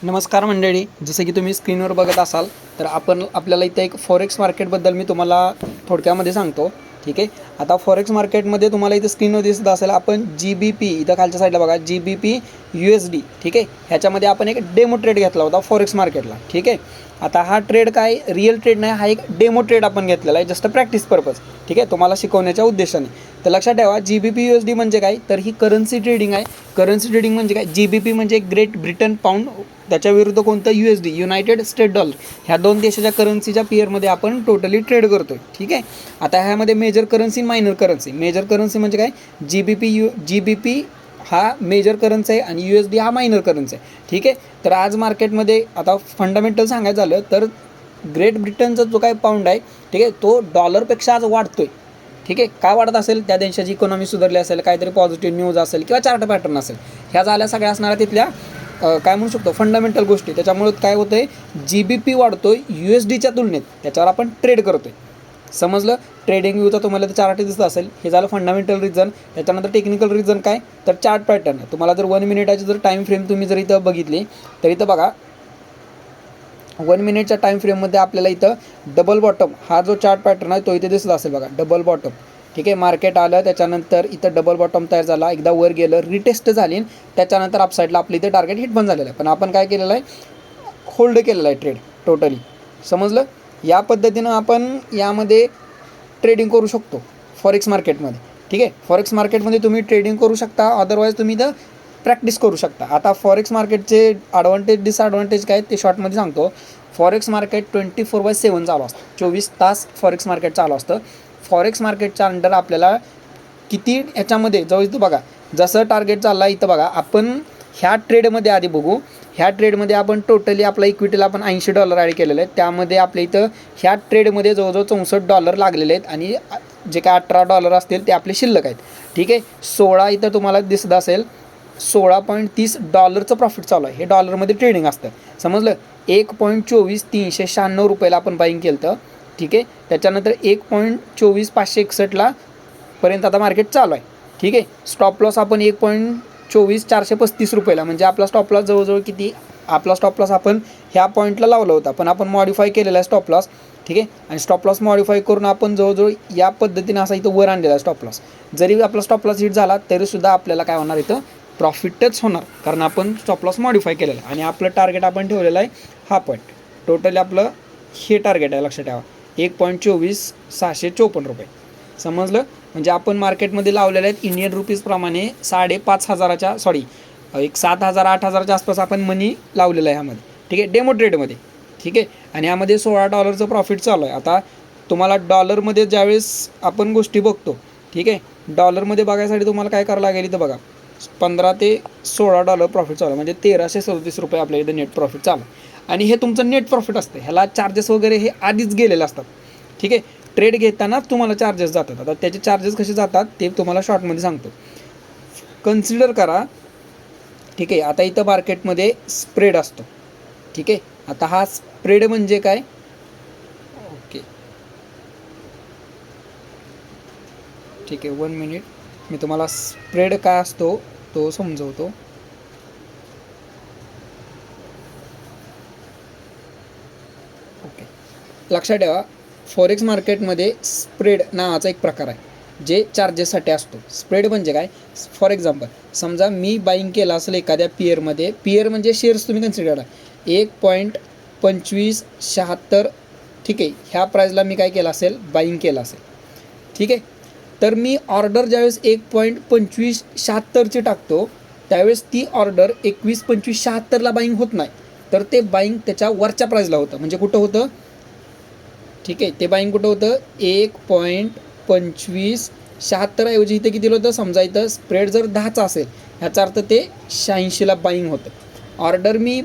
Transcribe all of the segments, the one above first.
नमस्कार मंडळी, जसं की तुम्ही स्क्रीनवर बघत असाल तर आपल्याला इथे एक फॉरेक्स मार्केटबद्दल मी तुम्हाला थोडक्यामध्ये सांगतो. ठीक आहे. आता फॉरेक्स मार्केटमध्ये तुम्हाला इथं स्क्रीनवर दिसत असेल, आपण GBP इथं खालच्या साईडला बघा, GBP USD. ठीक आहे. ह्याच्यामध्ये आपण एक डेमो ट्रेड घेतला होता फॉरेक्स मार्केटला. ठीक आहे. आता हा ट्रेड काय रिअल ट्रेड नाही, हा एक डेमो ट्रेड आपण घेतलेला आहे, जस्ट प्रॅक्टिस पर्पज. ठीक आहे, तुम्हाला शिकवण्याच्या उद्देशाने. तर लक्षात ठेवा, GBP USD म्हणजे काय, तर ही करन्सी ट्रेडिंग आहे. करन्सी ट्रेडिंग म्हणजे काय, GBP म्हणजे ग्रेट ब्रिटन पाऊंड, त्याच्याविरुद्ध कोणतं USD युनायटेड स्टेट डॉलर, ह्या दोन देशाच्या करन्सीच्या पेअरमध्ये आपण टोटली ट्रेड करतो आहे. ठीक आहे. आता ह्यामध्ये major currency, minor currency. Major currency म्हणजे काय, GBP हा मेजर करन्सी आहे आणि USD हा मायनर करन्सी आहे. ठीक आहे. तर आज मार्केटमध्ये आता फंडामेंटल सांगायचं झालं तर ग्रेट ब्रिटनचा जो काय पाऊंड आहे, ठीक आहे, तो डॉलरपेक्षा आज वाढतोय. ठीक आहे. काय वाढत असेल, त्या देशाची इकॉनॉमी सुधारली असेल, काहीतरी पॉझिटिव्ह न्यूज असेल किंवा चार्ट पॅटर्न असेल, ह्या झाल्या सगळ्या असणाऱ्या तिथल्या काय म्हणू शकतो फंडामेंटल गोष्टी. त्याच्यामुळे काय होतं आहे, GBP वाढतोय USDच्या तुलनेत, त्याच्यावर आपण ट्रेड करतोय. समजलं. ट्रेडिंग व्ह्यूचा तुम्हाला तर चार्ट दिसत असेल, हे झालं फंडामेंटल रिझन. त्याच्यानंतर टेक्निकल रिझन काय, तर चार्ट पॅटर्न. तुम्हाला जर 1 मिनिटाची जर टाईम फ्रेम तुम्ही जर इथं बघितली तर इथं बघा, 1 मिनिटच्या टाईम फ्रेममध्ये आपल्याला इथं डबल बॉटम हा जो चार्ट पॅटर्न आहे तो इथे दिसला असेल बघा, डबल बॉटम. ठीक आहे. मार्केट आलं, त्याच्यानंतर इथं डबल बॉटम तयार झाला, एकदा वर गेलं, रिटेस्ट झाली, त्याच्यानंतर अपसाईडला आपलं इथे टार्गेट हिट पण झालेलं आहे. पण आपण काय केलेलं आहे, होल्ड केलेलं आहे ट्रेड टोटली. समजलं. या पद्धतीनं आपण यामध्ये ट्रेडिंग करू शकतो फॉरेक्स मार्केटमध्ये. ठीक आहे. फॉरेक्स मार्केटमध्ये तुम्ही ट्रेडिंग करू शकता, अदरवाईज तुम्ही इथं प्रॅक्टिस करू शकता. आता फॉरेक्स मार्केटचे ॲडव्हान्टेज डिसॲडव्हान्टेज काय ते शॉर्टमध्ये सांगतो. फॉरेक्स मार्केट 24/7 चालू असतं, 24 तास फॉरेक्स मार्केट चालू असतं. फॉरेक्स मार्केटच्या अंडर आपल्याला किती याच्यामध्ये जवळ इथं बघा, जसं टार्गेट चालला इथं बघा, आपण ह्या ट्रेडमध्ये आधी बघू. ह्या ट्रेडमध्ये आपण टोटली आपला इक्विटीला आपण $80 ॲड केलेलं आहे. त्यामध्ये आपल्या इथं ह्या ट्रेडमध्ये जवळजवळ $64 लागलेले आहेत आणि जे काय $18 असतील ते आपले शिल्लक आहेत. ठीक आहे. 16 इथं तुम्हाला दिसत असेल, $16.30 प्रॉफिट चालू आहे. हे डॉलरमध्ये ट्रेडिंग असतं. समजलं. 1.24 रुपयाला आपण बाईंग केलं तर. ठीक आहे. त्याच्यानंतर 1.24 पर्यंत आता मार्केट चालू आहे. ठीक आहे. स्टॉप लॉस आपण 1.24 रुपयाला, म्हणजे आपला स्टॉप लॉस जवळजवळ किती, आपला स्टॉप लॉस आपण ह्या पॉईंटला लावला होता, पण आपण मॉडिफाय केलेला आहे स्टॉप लॉस. ठीक आहे. आणि स्टॉप लॉस मॉडिफाय करून आपण जवळजवळ या पद्धतीने असा इथं वर आणलेला आहे स्टॉप लॉस. जरी आपला स्टॉप लॉस हिट झाला तरीसुद्धा आपल्याला काय होणार, इथं प्रॉफिटच होणार, कारण आपण स्टॉप लॉस मॉडिफाय केलेला आहे. आणि आपलं टार्गेट आपण ठेवलेलं आहे हा पॉईंट. टोटली आपलं हे टार्गेट आहे, लक्षात ठेवा, 1.24,654 रुपये. समजलं. म्हणजे आपण मार्केटमध्ये लावलेले आहेत इंडियन रुपीजप्रमाणे 5,500च्या एक 7,000-8,000च्या आसपास आपण मनी लावलेलं आहे ह्यामध्ये. ठीक आहे. डेमो ट्रेडमध्ये. ठीक आहे. आणि यामध्ये $16 प्रॉफिट चालू आहे. आता तुम्हाला डॉलरमध्ये ज्यावेळेस आपण गोष्टी बघतो, ठीक आहे, डॉलरमध्ये बघायसाठी तुम्हाला काय करावं लागेल, इथं बघा, 15 ते $16 प्रॉफिट चालू आहे, म्हणजे 1,337 रुपये आपल्या इथं नेट प्रॉफिट चालू आहे. आणि हे तुमचं नेट प्रॉफिट असतं. ह्याला चार्जेस वगैरे हे आधीच गेलेले असतात. ठीक आहे. ट्रेड घेताना तुम्हाला चार्जेस जातात. आता त्याचे चार्जेस कसे जातात ते तुम्हाला शॉर्टमध्ये सांगतो. कन्सिडर करा. ठीक आहे. आता इथं मार्केटमध्ये स्प्रेड असतो. ठीक आहे. आता हा स्प्रेड म्हणजे काय, ओके, ठीक आहे, 1 मिनिट, मी तुम्हाला स्प्रेड काय असतो तो समजवतो. ओके. लक्षात ठेवा, फॉरेक्स मार्केटमध्ये स्प्रेड नावाचा एक प्रकार आहे जे चार्जेससाठी असतो. स्प्रेड म्हणजे काय, फॉर एक्झाम्पल समजा मी बाईंग केलं असेल एखाद्या पेअरमध्ये, पेअर म्हणजे शेअर्स तुम्ही कन्सिडर करा, 1.2576. ठीक आहे. ह्या प्राईजला मी काय केलं असेल, बाईंग केलं असेल. ठीक आहे. तर मी ऑर्डर ज्यावेळेस 1.2576ची टाकतो, त्यावेळेस ती ऑर्डर 21.2576ला बाईंग होत नाही, तर ते बाईंग त्याच्या वरच्या प्राईजला होतं. म्हणजे कुठं होतं, ठीक आहे, ते बाईंग कुठं होतं, 1.2576 ऐवजी इथे किती होतं, समजा इथं स्प्रेड जर 10चा असेल, ह्याचा अर्थ ते 86ला बाईंग होतं. ऑर्डर मी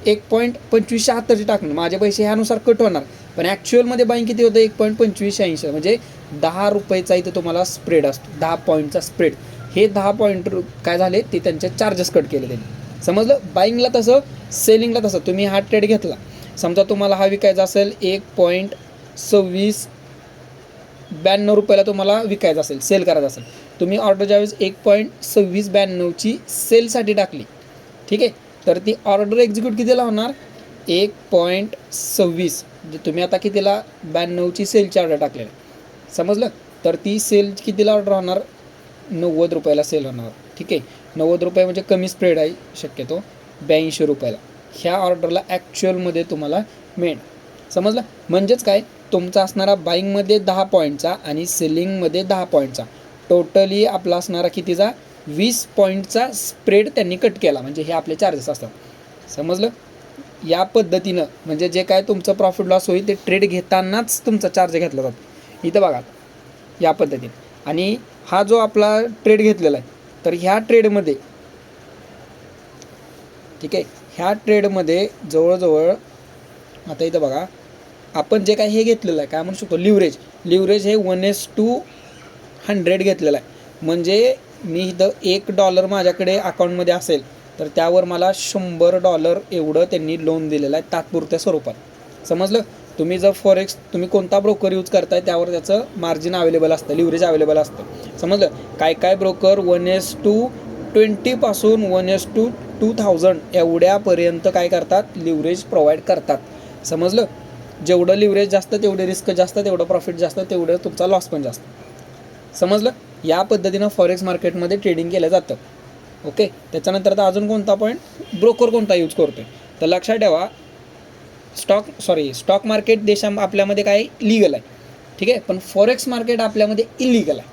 1.2576ची टाकणं, माझे पैसे ह्यानुसार कट होणार, पण ॲक्च्युअलमध्ये बाईंग किती होतं, 1.2586, म्हणजे 10 रुपयेचा इथं तुम्हाला स्प्रेड असतो, 10 पॉईंटचा स्प्रेड. हे 10 पॉईंट काय झाले, ते त्यांचे चार्जेस कट केले त्यांनी. समजलं. बाईंगला तसं, सेलिंगला तसं. तुम्ही हा ट्रेड घेतला, समजा तुम्हाला हा विकायचा असेल 1.2692 रुपयाला तुम्हाला विकायचा असेल, सेल करायचा असेल, तुम्ही ऑर्डर ज्यावेळेस 1.2692ची सेलसाठी टाकली, ठीक आहे, तर ती ऑर्डर एक्झिक्यूट कितीला होणार 1.26. म्हणजे तुम्ही आता कितीला 92ची सेलची ऑर्डर टाकलेली समजलं. तर ती सेल कितीला ऑर्डर होणार 90 रुपयाला सेल होणार. ठीक आहे, 90 रुपये म्हणजे कमी स्प्रेड आहे शक्यतो 82 रुपयाला ह्या ऑर्डरला ॲक्च्युअलमध्ये तुम्हाला मिळेल. समजलं. म्हणजेच काय तुमचा असणारा बाईंगमध्ये 10 पॉईंटचा आणि सेलिंगमध्ये 10 पॉईंटचा टोटली आपला असणारा कितीचा 20 पॉईंटचा स्प्रेड त्यांनी कट केला. म्हणजे हे आपले चार्जेस असतात. समजलं. या पद्धतीनं म्हणजे जे काय तुमचं प्रॉफिट लॉस होईल ते ट्रेड घेतानाच तुमचा चार्ज घेतला जातो. इथं बघा या पद्धतीने. आणि हा जो आपला ट्रेड घेतलेला आहे तर ह्या ट्रेडमध्ये ठीक आहे, ह्या ट्रेडमध्ये जवळजवळ आता इथं बघा आपण जे काय हे घेतलेलं आहे काय म्हणू शकतो लिव्हरेज हे 1:100 घेतलेलं आहे. म्हणजे मी इथं $1 माझ्याकडे अकाउंटमध्ये असेल तर त्यावर मला $100 एवढं त्यांनी लोन दिलेलं आहे तात्पुरत्या स्वरूपात. समजलं. तुम्ही जर फॉरेक्स तुम्ही कोणता ब्रोकर यूज करताय त्यावर त्याचं मार्जिन अवेलेबल असतं, लिव्हरेज अवेलेबल असतं. समजलं. काय ब्रोकर 1:20 पासून 1:2000 एवढ्यापर्यंत काय करतात लिव्हरेज प्रोव्हाइड करतात. समजलं. जेवढं लिव्हरेज जास्त तेवढे रिस्क जास्त, तेवढं प्रॉफिट जास्त, तेवढं तुमचा लॉस पण जास्त. समजलं. या पद्धतीनं फॉरेक्स मार्केटमध्ये ट्रेडिंग केलं जातं. ओके. त्याच्यानंतर आता अजून कोणता पॉईंट ब्रोकर कोणता यूज करतोय तर लक्षात ठेवा स्टॉक मार्केट आपल्यामध्ये काय लीगल आहे. ठीक आहे, पण फॉरेक्स मार्केट आपल्यामध्ये इलिगल आहे.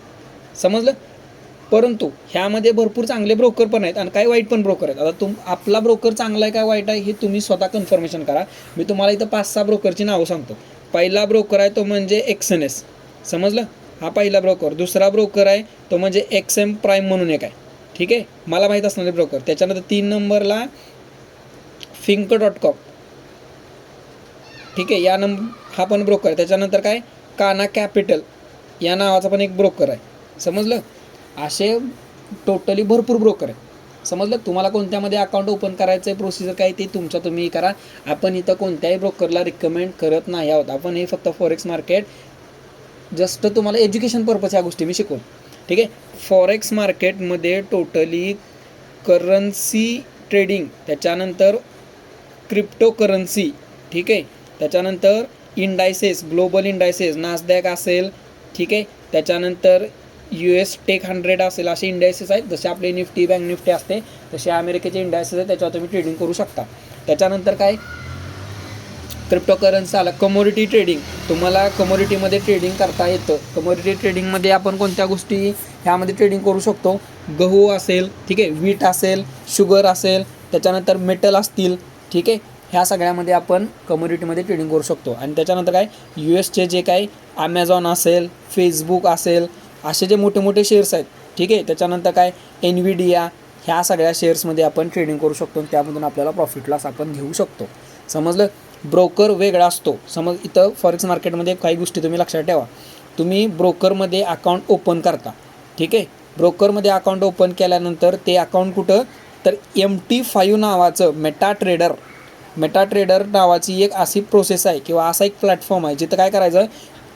समजलं. परंतु ह्यामध्ये भरपूर चांगले ब्रोकर पण आहेत आणि काही वाईट पण ब्रोकर आहेत. आता आपला ब्रोकर चांगला आहे का वाईट आहे हे तुम्ही स्वतः कन्फर्मेशन करा. मी तुम्हाला इथं 5-6 ब्रोकरची नावं सांगतो. पहिला ब्रोकर आहे तो म्हणजे XNS. समजलं. हा पहिला ब्रोकर. दुसरा ब्रोकर आहे तो म्हणजे XM प्राईम म्हणून एक आहे. ठीक आहे, मला माहीत असणारे ब्रोकर. त्याच्यानंतर 3 नंबरला Finco.com. ठीक आहे, हा पण ब्रोकर आहे. त्याच्यानंतर काय काना कॅपिटल या नावाचा पण एक ब्रोकर आहे. समजलं. असे टोटली भरपूर ब्रोकर आहे. समजलं. तुम्हाला कोणत्यामध्ये अकाउंट ओपन करायचं आहे प्रोसिजर काय ते तुम्ही करा. आपण इथं कोणत्याही ब्रोकरला रिकमेंड करत नाही आहोत. आपण हे फक्त फॉरेक्स मार्केट जस्ट तुम्हाला एज्युकेशन पर्पज ह्या गोष्टी मी शिकवतो. ठीक आहे. फॉरेक्स मार्केटमध्ये टोटली करन्सी ट्रेडिंग, त्याच्यानंतर क्रिप्टोकरन्सी, ठीक आहे, त्याच्यानंतर इंडायसेस, ग्लोबल इंडायसेस, नासडॅक असेल, ठीक आहे, त्याच्यानंतर US टेक 100 असेल, असे इंडायसेस आहेत. जसे आपले निफ्टी, बँक निफ्टी असते तसे अमेरिकेचे इंडायसेस आहेत, त्याच्यावर तुम्ही ट्रेडिंग करू शकता. त्याच्यानंतर काय क्रिप्टोकरन्सी आला. कमोडिटी ट्रेडिंग, तुम्हाला कमोडिटीमध्ये ट्रेडिंग करता येतं. कमोडिटी ट्रेडिंगमध्ये आपण कोणत्या गोष्टी ह्यामध्ये ट्रेडिंग करू शकतो. गहू असेल, ठीक आहे, वीट असेल, शुगर असेल, त्याच्यानंतर मेटल असतील, ठीक आहे, ह्या सगळ्यामध्ये आपण कमोडिटीमध्ये ट्रेडिंग करू शकतो. आणि त्याच्यानंतर काय USचे जे काय ॲमेझॉन असेल, फेसबुक असेल, असे जे मोठे मोठे शेअर्स आहेत, ठीक आहे, त्याच्यानंतर काय NVIDIA, ह्या सगळ्या शेअर्समध्ये आपण ट्रेडिंग करू शकतो. त्यामधून आपल्याला प्रॉफिट लॉस आपण घेऊ शकतो. समजलं. ब्रोकर वेगळा असतो. समज इथं फॉरेक्स मार्केटमध्ये काही गोष्टी तुम्ही लक्षात ठेवा. तुम्ही ब्रोकरमध्ये अकाउंट ओपन करता, ठीक आहे. ब्रोकरमध्ये अकाउंट ओपन केल्यानंतर ते अकाउंट कुठं तर MT5 नावाचं मेटा ट्रेडर नावाची एक अशी प्रोसेस आहे किंवा असा एक प्लॅटफॉर्म आहे जिथं काय करायचं,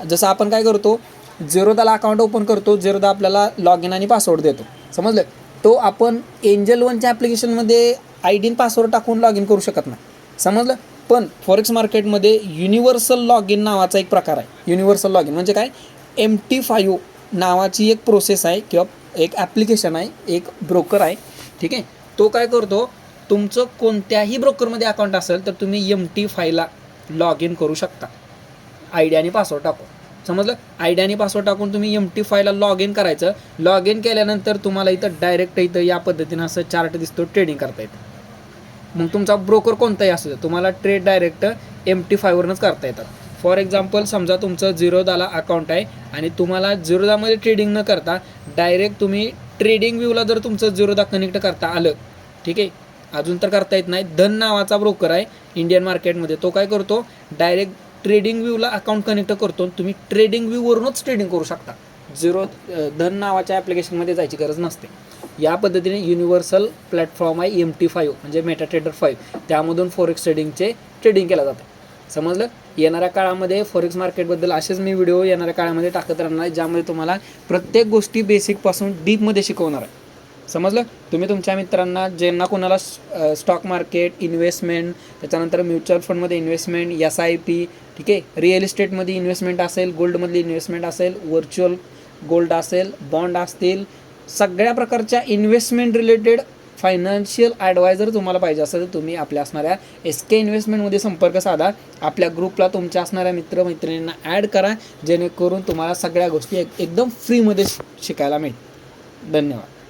जसं आपण काय करतो झिरोदाला अकाउंट ओपन करतो, झिरोदा आपल्याला लॉग इन आणि पासवर्ड देतो. समजलं. तो आपण एंजल वनच्या ॲप्लिकेशनमध्ये ID आणि पासवर्ड टाकून लॉग इन करू शकत नाही. समजलं. पण फॉरेक्स मार्केटमध्ये युनिव्हर्सल लॉग इन नावाचा एक प्रकार आहे. युनिव्हर्सल लॉग इन म्हणजे काय MT5 नावाची एक प्रोसेस आहे किंवा एक ॲप्लिकेशन आहे, एक ब्रोकर आहे, ठीक आहे. तो काय करतो, तुमचं कोणत्याही ब्रोकरमध्ये अकाउंट असेल तर तुम्ही MT5ला लॉग इन करू शकता ID आणि पासवर्ड टाकून. समजलं. ID आणि पासवर्ड टाकून तुम्ही MT5ला लॉग इन करायचं. लॉग इन केल्यानंतर तुम्हाला इथं डायरेक्ट इथं या पद्धतीनं असं चार्ट दिसतो, ट्रेडिंग करता येतं. मग तुमचा ब्रोकर कोणताही असू दे तुम्हाला ट्रेड डायरेक्ट MT5वरूनच करता येतात. फॉर एक्झाम्पल समजा तुमचं झिरोदाला अकाउंट आहे आणि तुम्हाला झिरोदामध्ये ट्रेडिंग न करता डायरेक्ट तुम्ही ट्रेडिंग व्ह्यूला जर तुमचं झिरोदा कनेक्ट करता आलं, ठीक आहे, अजून तर करता येत नाही. धन नावाचा ब्रोकर आहे इंडियन मार्केटमध्ये, तो काय करतो डायरेक्ट ट्रेडिंग व्ह्यूला अकाउंट कनेक्ट करतो. तुम्ही ट्रेडिंग व्ह्यूवरूनच ट्रेडिंग करू शकता. धन नावाच्या ॲप्लिकेशनमध्ये जायची गरज नसते. या पद्धतीने युनिव्हर्सल प्लॅटफॉर्म आहे MT5 म्हणजे मेटा ट्रेडर 5. त्यामधून फॉरेक्स ट्रेडिंगचे ट्रेडिंग केलं जातं. समजलं. येणाऱ्या काळामध्ये फॉरेक्स मार्केटबद्दल असेच मी व्हिडिओ येणाऱ्या काळामध्ये टाकत राहणार आहे, ज्यामध्ये तुम्हाला प्रत्येक गोष्टी बेसिकपासून डीपमध्ये शिकवणार आहे. समजलं. तुम्ही तुमच्या मित्रांना ज्यांना कोणाला स्टॉक मार्केट इन्व्हेस्टमेंट, त्याच्यानंतर म्युच्युअल फंडमध्ये इन्व्हेस्टमेंट, SIP, ठीक आहे, रिअल इस्टेटमध्ये इन्व्हेस्टमेंट असेल, गोल्डमधली इन्व्हेस्टमेंट असेल, व्हर्च्युअल गोल्ड असेल, बॉन्ड असतील, सगळ्या प्रकारच्या इन्व्हेस्टमेंट रिलेटेड फायनान्शियल ॲडवायझर तुम्हाला पाहिजे असेल तर तुम्ही आपल्या असणाऱ्या SK इन्व्हेस्टमेंटमध्ये संपर्क साधा. आपल्या ग्रुपला तुमच्या असणाऱ्या मित्रमैत्रिणींना ॲड करा, जेणेकरून तुम्हाला सगळ्या गोष्टी एकदम फ्रीमध्ये शिकायला मिळतील. धन्यवाद.